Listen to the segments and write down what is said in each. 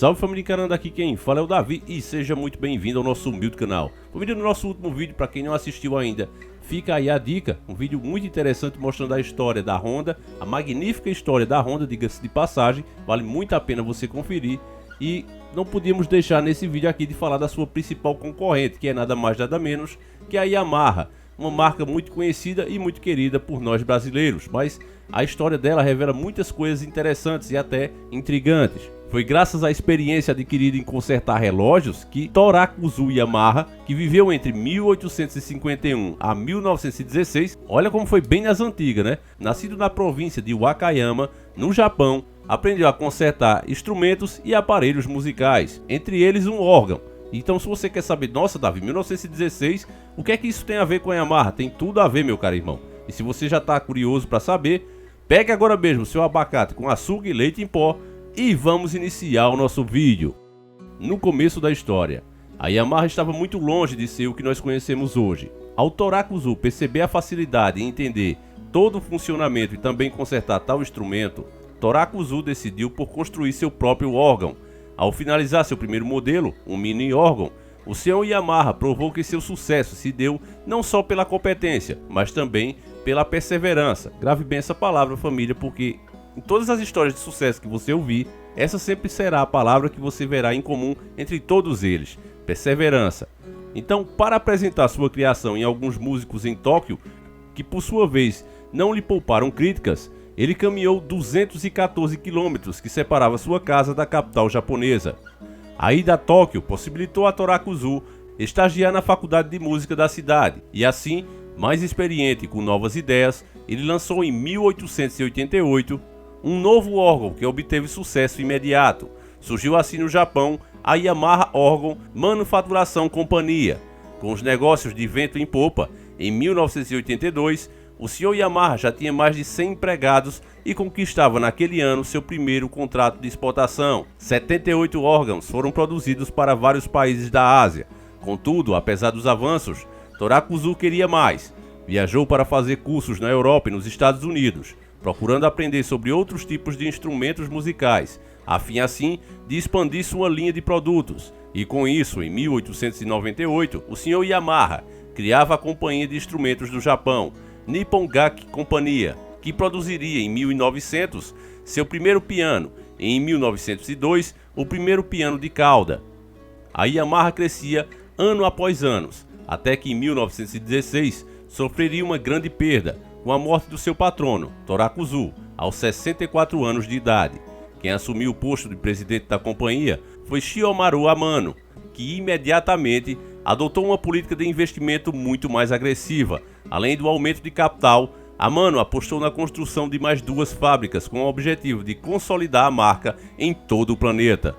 Salve família encarando, aqui quem fala é o Davi e seja muito bem-vindo ao nosso humilde canal. Convido no nosso último vídeo, para quem não assistiu ainda, fica aí a dica, um vídeo muito interessante mostrando a história da Honda, a magnífica história da Honda, diga-se de passagem, vale muito a pena você conferir. E não podíamos deixar nesse vídeo aqui de falar da sua principal concorrente, que é nada mais nada menos que a Yamaha, uma marca muito conhecida e muito querida por nós brasileiros, mas a história dela revela muitas coisas interessantes e até intrigantes. Foi graças à experiência adquirida em consertar relógios que Torakuzu Yamaha, que viveu entre 1851 a 1916, olha como foi bem nas antigas, né? Nascido na província de Wakayama, no Japão, aprendeu a consertar instrumentos e aparelhos musicais, entre eles um órgão. Então, se você quer saber, nossa Davi, 1916, o que é que isso tem a ver com a Yamaha? Tem tudo a ver, meu caro irmão. E se você já está curioso para saber, pegue agora mesmo seu abacate com açúcar e leite em pó e vamos iniciar o nosso vídeo. No começo da história, a Yamaha estava muito longe de ser o que nós conhecemos hoje. Ao Torakuzu perceber a facilidade em entender todo o funcionamento e também consertar tal instrumento, Torakuzu decidiu por construir seu próprio órgão. Ao finalizar seu primeiro modelo, um mini órgão, o senhor Yamaha provou que seu sucesso se deu não só pela competência, mas também pela perseverança. Grave bem essa palavra, família, porque em todas as histórias de sucesso que você ouvir, essa sempre será a palavra que você verá em comum entre todos eles: perseverança. Então, para apresentar sua criação em alguns músicos em Tóquio, que por sua vez não lhe pouparam críticas, ele caminhou 214 quilômetros que separava sua casa da capital japonesa. A ida a Tóquio possibilitou a Torakuzu estagiar na faculdade de música da cidade, e assim, mais experiente e com novas ideias, ele lançou em 1888 um novo órgão que obteve sucesso imediato. Surgiu assim no Japão a Yamaha Órgão Manufaturação Companhia. Com os negócios de vento em popa, em 1982, o Sr. Yamaha já tinha mais de 100 empregados e conquistava naquele ano seu primeiro contrato de exportação. 78 órgãos foram produzidos para vários países da Ásia. Contudo, apesar dos avanços, Torakuzu queria mais. Viajou para fazer cursos na Europa e nos Estados Unidos, procurando aprender sobre outros tipos de instrumentos musicais, a fim assim de expandir sua linha de produtos. E com isso, em 1898, o Sr. Yamaha criava a Companhia de Instrumentos do Japão, Nippon Gaki Companhia, que produziria em 1900 seu primeiro piano e em 1902 o primeiro piano de cauda. A Yamaha crescia ano após ano, até que em 1916 sofreria uma grande perda com a morte do seu patrono, Torakuzu, aos 64 anos de idade. Quem assumiu o posto de presidente da companhia foi Shiyomaru Amano, que imediatamente adotou uma política de investimento muito mais agressiva. Além do aumento de capital, Amano apostou na construção de mais 2 fábricas com o objetivo de consolidar a marca em todo o planeta.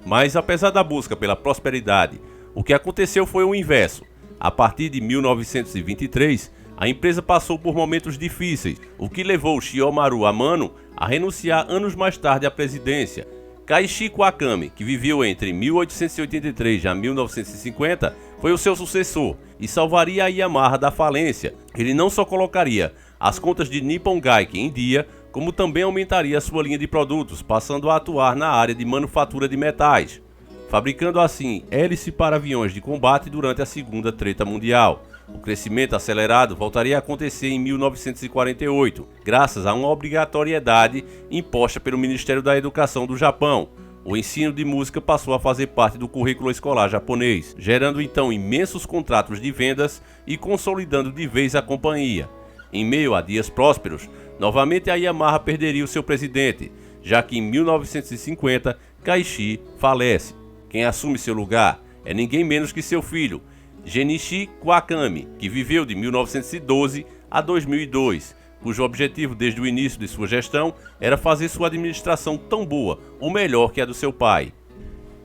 Mas apesar da busca pela prosperidade, o que aconteceu foi o inverso. A partir de 1923, a empresa passou por momentos difíceis, o que levou Shiyomaru Amano a renunciar anos mais tarde à presidência. Kaiichi Kawakami, que viveu entre 1883 a 1950, foi o seu sucessor e salvaria a Yamaha da falência. Ele não só colocaria as contas de Nippon Gaki em dia, como também aumentaria sua linha de produtos, passando a atuar na área de manufatura de metais, fabricando assim hélice para aviões de combate durante a Segunda Treta Mundial. O crescimento acelerado voltaria a acontecer em 1948, graças a uma obrigatoriedade imposta pelo Ministério da Educação do Japão. O ensino de música passou a fazer parte do currículo escolar japonês, gerando então imensos contratos de vendas e consolidando de vez a companhia. Em meio a dias prósperos, novamente a Yamaha perderia o seu presidente, já que em 1950 Kaiichi falece. Quem assume seu lugar é ninguém menos que seu filho, Genichi Kawakami, que viveu de 1912 a 2002, cujo objetivo desde o início de sua gestão era fazer sua administração tão boa ou melhor que a do seu pai.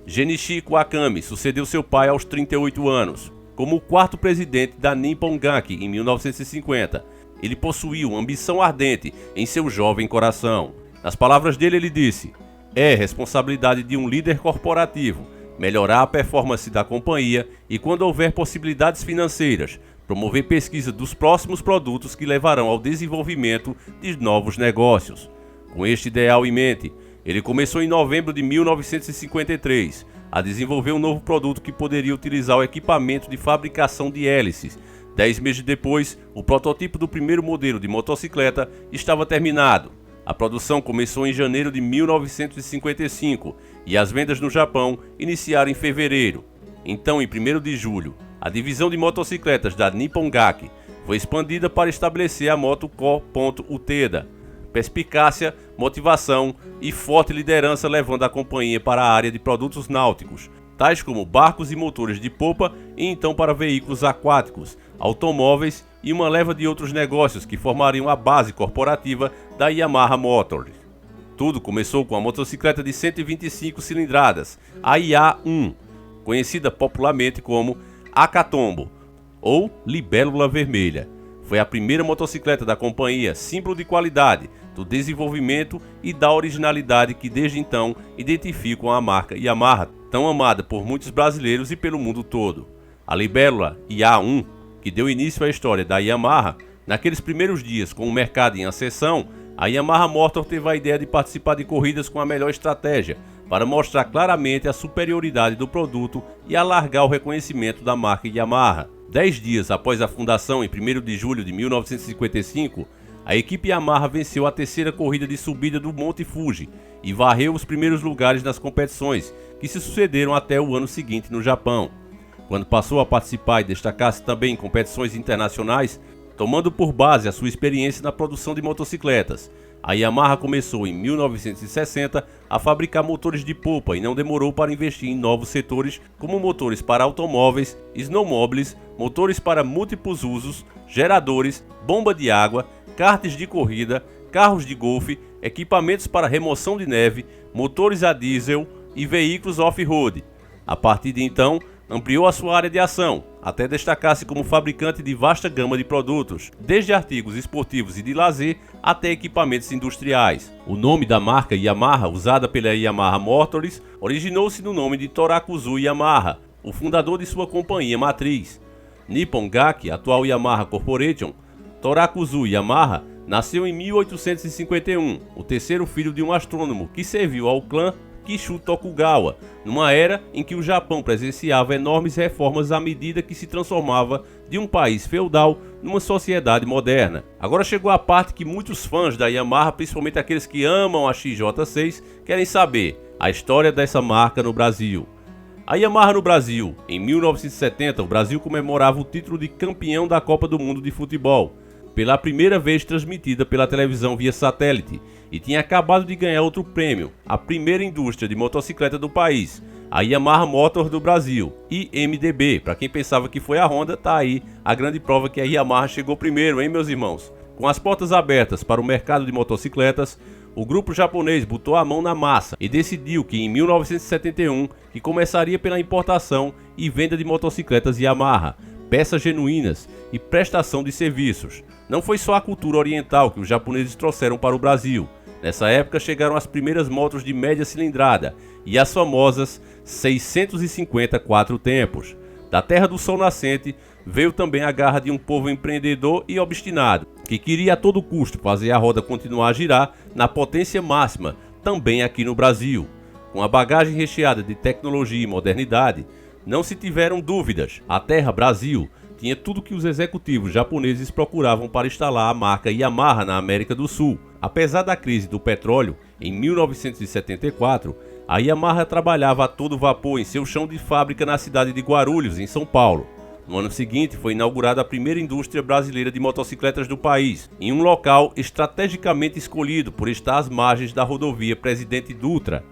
Genichi Kawakami sucedeu seu pai aos 38 anos. Como o 4º presidente da Nippon Gaki em 1950, ele possuía uma ambição ardente em seu jovem coração. Nas palavras dele, ele disse: "É responsabilidade de um líder corporativo melhorar a performance da companhia e, quando houver possibilidades financeiras, promover pesquisa dos próximos produtos que levarão ao desenvolvimento de novos negócios." Com este ideal em mente, Ele começou em novembro de 1953 a desenvolver um novo produto que poderia utilizar o equipamento de fabricação de hélices. 10 meses depois, o protótipo do primeiro modelo de motocicleta estava terminado. A produção começou em janeiro de 1955 e as vendas no Japão iniciaram em fevereiro. Então, em 1º de julho, a divisão de motocicletas da Nippon Gaki foi expandida para estabelecer a moto Ko. Uteda. Perspicácia, motivação e forte liderança levando a companhia para a área de produtos náuticos, tais como barcos e motores de popa e então para veículos aquáticos, automóveis e uma leva de outros negócios que formariam a base corporativa da Yamaha Motors. Tudo começou com a motocicleta de 125 cilindradas, a IA-1, conhecida popularmente como Akatombo ou Libélula Vermelha. Foi a primeira motocicleta da companhia, símbolo de qualidade, do desenvolvimento e da originalidade que desde então identificam a marca Yamaha, tão amada por muitos brasileiros e pelo mundo todo. A Libélula IA-1, que deu início à história da Yamaha, naqueles primeiros dias com o mercado em ascensão, a Yamaha Motor teve a ideia de participar de corridas com a melhor estratégia, para mostrar claramente a superioridade do produto e alargar o reconhecimento da marca Yamaha. 10 dias após a fundação, em 1º de julho de 1955, a equipe Yamaha venceu a terceira corrida de subida do Monte Fuji e varreu os primeiros lugares nas competições, que se sucederam até o ano seguinte no Japão. Quando passou a participar e destacar-se também em competições internacionais, tomando por base a sua experiência na produção de motocicletas, a Yamaha começou em 1960 a fabricar motores de polpa e não demorou para investir em novos setores como motores para automóveis, snowmobiles, motores para múltiplos usos, geradores, bomba de água, karts de corrida, carros de golfe, equipamentos para remoção de neve, motores a diesel e veículos off-road. A partir de então, ampliou a sua área de ação, até destacar-se como fabricante de vasta gama de produtos, desde artigos esportivos e de lazer até equipamentos industriais. O nome da marca Yamaha, usada pela Yamaha Motors, originou-se no nome de Torakuzu Yamaha, o fundador de sua companhia matriz. Nippon Gaki, atual Yamaha Corporation, Torakuzu Yamaha, nasceu em 1851, o terceiro filho de um astrônomo que serviu ao clã Kishu Tokugawa, numa era em que o Japão presenciava enormes reformas à medida que se transformava de um país feudal numa sociedade moderna. Agora chegou a parte que muitos fãs da Yamaha, principalmente aqueles que amam a XJ6, querem saber: a história dessa marca no Brasil. A Yamaha no Brasil. Em 1970, o Brasil comemorava o título de campeão da Copa do Mundo de Futebol, pela primeira vez transmitida pela televisão via satélite, e tinha acabado de ganhar outro prêmio, a primeira indústria de motocicleta do país, a Yamaha Motor do Brasil, IMDB. Para quem pensava que foi a Honda, tá aí a grande prova que a Yamaha chegou primeiro, hein, meus irmãos? Com as portas abertas para o mercado de motocicletas, o grupo japonês botou a mão na massa e decidiu que em 1971 que começaria pela importação e venda de motocicletas Yamaha, peças genuínas e prestação de serviços. Não foi só a cultura oriental que os japoneses trouxeram para o Brasil. Nessa época chegaram as primeiras motos de média cilindrada e as famosas 650 quatro tempos. Da terra do sol nascente veio também a garra de um povo empreendedor e obstinado, que queria a todo custo fazer a roda continuar a girar na potência máxima, também aqui no Brasil. Com a bagagem recheada de tecnologia e modernidade, não se tiveram dúvidas, a terra Brasil tinha tudo que os executivos japoneses procuravam para instalar a marca Yamaha na América do Sul. Apesar da crise do petróleo, em 1974, a Yamaha trabalhava a todo vapor em seu chão de fábrica na cidade de Guarulhos, em São Paulo. No ano seguinte, foi inaugurada a primeira indústria brasileira de motocicletas do país, em um local estrategicamente escolhido por estar às margens da rodovia Presidente Dutra,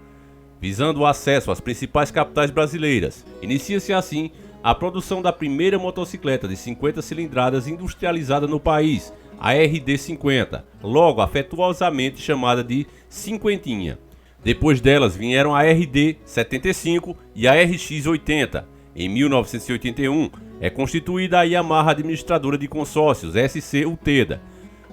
visando o acesso às principais capitais brasileiras. Inicia-se assim a produção da primeira motocicleta de 50 cilindradas industrializada no país, a RD50, logo afetuosamente chamada de Cinquentinha. Depois delas vieram a RD75 e a RX80. Em 1981, é constituída a Yamaha Administradora de Consórcios, SC Uteda,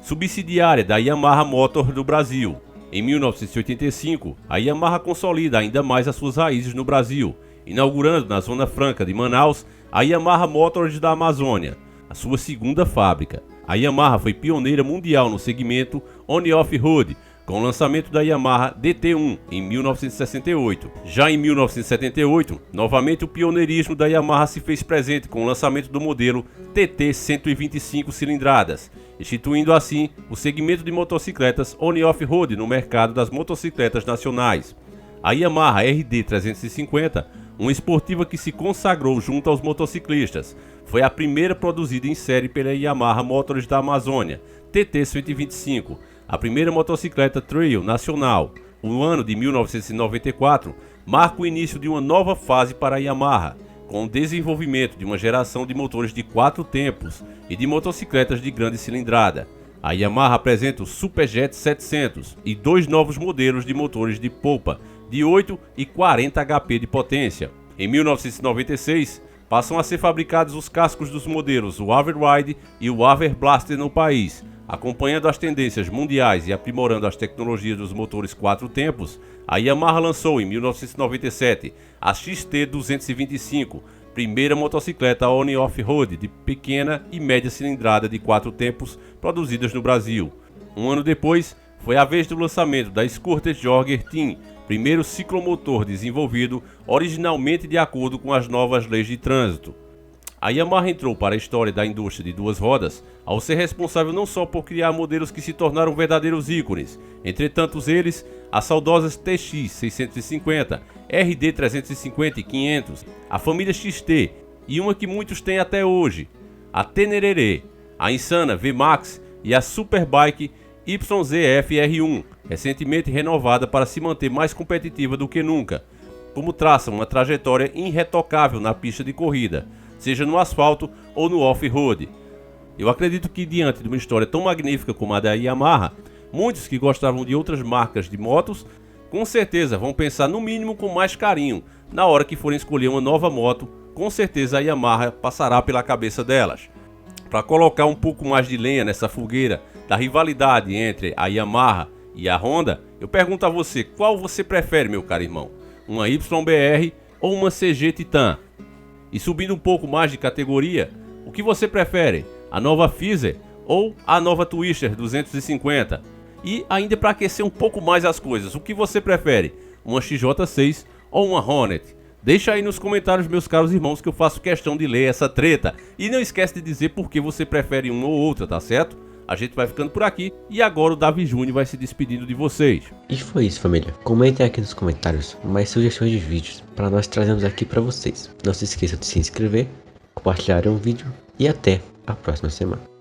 subsidiária da Yamaha Motor do Brasil. Em 1985, a Yamaha consolida ainda mais as suas raízes no Brasil, inaugurando na Zona Franca de Manaus a Yamaha Motors da Amazônia, a sua segunda fábrica. A Yamaha foi pioneira mundial no segmento on-off-road, com o lançamento da Yamaha DT1 em 1968. Já em 1978, novamente o pioneirismo da Yamaha se fez presente com o lançamento do modelo TT 125 cilindradas, instituindo assim o segmento de motocicletas on-off-road no mercado das motocicletas nacionais. A Yamaha RD 350, uma esportiva que se consagrou junto aos motociclistas, foi a primeira produzida em série pela Yamaha Motors da Amazônia, TT 125, a primeira motocicleta trail nacional. O ano de 1994 marca o início de uma nova fase para a Yamaha, com o desenvolvimento de uma geração de motores de 4 tempos e de motocicletas de grande cilindrada. A Yamaha apresenta o Superjet 700 e 2 novos modelos de motores de polpa de 8 e 40 HP de potência. Em 1996, passam a ser fabricados os cascos dos modelos o Averride e o Averblaster no país. Acompanhando as tendências mundiais e aprimorando as tecnologias dos motores 4 tempos, a Yamaha lançou em 1997 a XT225, primeira motocicleta on-off-road de pequena e média cilindrada de 4 tempos produzidas no Brasil. Um ano depois, foi a vez do lançamento da Scooter Jogger Team, primeiro ciclomotor desenvolvido originalmente de acordo com as novas leis de trânsito. A Yamaha entrou para a história da indústria de duas rodas ao ser responsável não só por criar modelos que se tornaram verdadeiros ícones, entre tantos eles as saudosas TX 650, RD 350 e 500, a família XT e uma que muitos têm até hoje, a Tenererê, a insana VMAX e a Superbike YZF R1, recentemente renovada para se manter mais competitiva do que nunca, como traça uma trajetória irretocável na pista de corrida, seja no asfalto ou no off-road. Eu acredito que diante de uma história tão magnífica como a da Yamaha, muitos que gostavam de outras marcas de motos, com certeza vão pensar no mínimo com mais carinho. Na hora que forem escolher uma nova moto, com certeza a Yamaha passará pela cabeça delas. Para colocar um pouco mais de lenha nessa fogueira da rivalidade entre a Yamaha e a Honda, eu pergunto a você, qual você prefere, meu caro irmão? Uma YBR ou uma CG Titan? E subindo um pouco mais de categoria, o que você prefere? A nova Pfizer ou a nova Twister 250? E ainda para aquecer um pouco mais as coisas, o que você prefere? Uma XJ6 ou uma Hornet? Deixa aí nos comentários, meus caros irmãos, que eu faço questão de ler essa treta. E não esquece de dizer por que você prefere uma ou outra, tá certo? A gente vai ficando por aqui e agora o Davi Júnior vai se despedindo de vocês. E foi isso, família. Comentem aqui nos comentários mais sugestões de vídeos para nós trazermos aqui para vocês. Não se esqueça de se inscrever, compartilhar o vídeo e até a próxima semana.